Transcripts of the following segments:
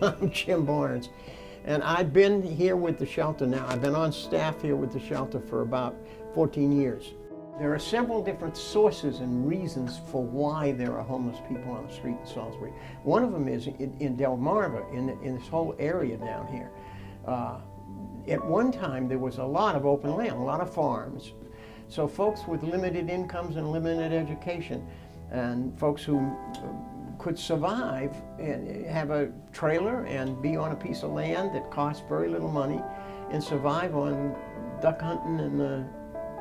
I'm Jim Barnes, and I've been here with the shelter now. I've been on staff here with the shelter for about 14 years. There are several different sources and reasons for why there are homeless people on the street in Salisbury. One of them is in Delmarva, in this whole area down here. At one time, there was a lot of open land, a lot of farms. So folks with limited incomes and limited education, and folks who could survive and have a trailer and be on a piece of land that costs very little money and survive on duck hunting in the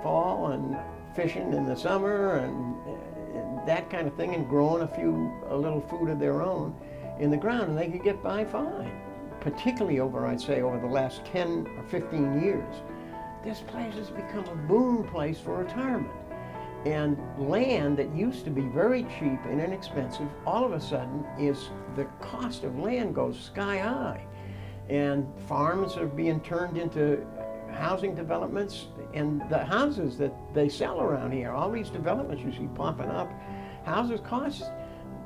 fall and fishing in the summer and that kind of thing, and growing a little food of their own in the ground, and they could get by fine. Particularly I'd say, over the last 10 or 15 years, this place has become a boom place for retirement. And land that used to be very cheap and inexpensive, all of a sudden the cost of land goes sky high. And farms are being turned into housing developments, and the houses that they sell around here, all these developments you see popping up, houses cost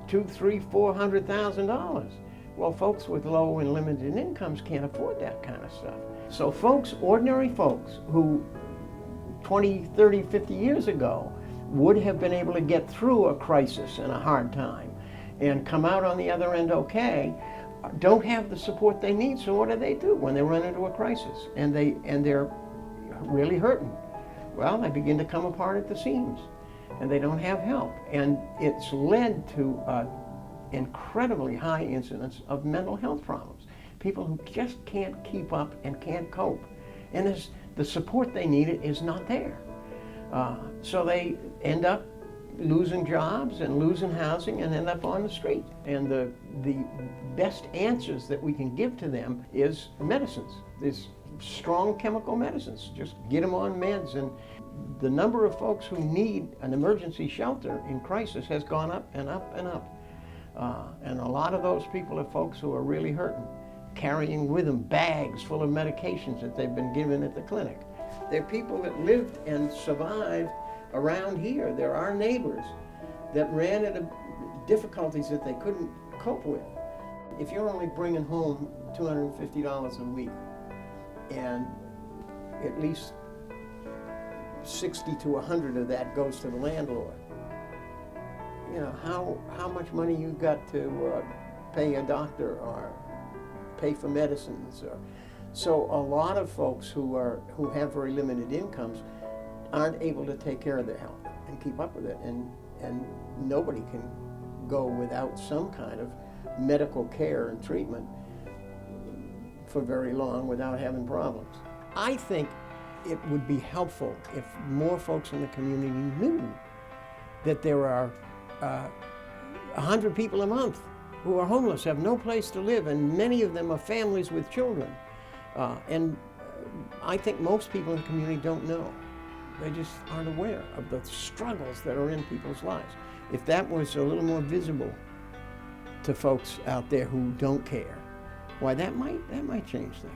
$200,000, $300,000, $400,000. Well, folks with low and limited incomes can't afford that kind of stuff. So folks, ordinary folks who 20, 30, 50 years ago would have been able to get through a crisis and a hard time and come out on the other end okay, don't have the support they need. So what do when they run into a crisis and they're really hurting? Well, they begin to come apart at the seams and they don't have help, and it's led to incredibly high incidence of mental health problems. People who just can't keep up and can't cope, and the support they need is not there. So they end up losing jobs and losing housing and end up on the street. And the best answers that we can give to them is medicines. There's strong chemical medicines. Just get them on meds. And the number of folks who need an emergency shelter in crisis has gone up and up and up. And a lot of those people are folks who are really hurting, carrying with them bags full of medications that they've been given at the clinic. They're people that lived and survived around here. There are neighbors that ran into difficulties that they couldn't cope with. If you're only bringing home $250 a week, and at least 60 to 100 of that goes to the landlord, you know, how much money you got to pay a doctor or pay for medicines? So a lot of folks who have very limited incomes aren't able to take care of their health and keep up with it, and nobody can go without some kind of medical care and treatment for very long without having problems. I think it would be helpful if more folks in the community knew that there are 100 people a month who are homeless, have no place to live, and many of them are families with children. And I think most people in the community don't know. They just aren't aware of the struggles that are in people's lives. If that was a little more visible to folks out there who don't care, why that might change things.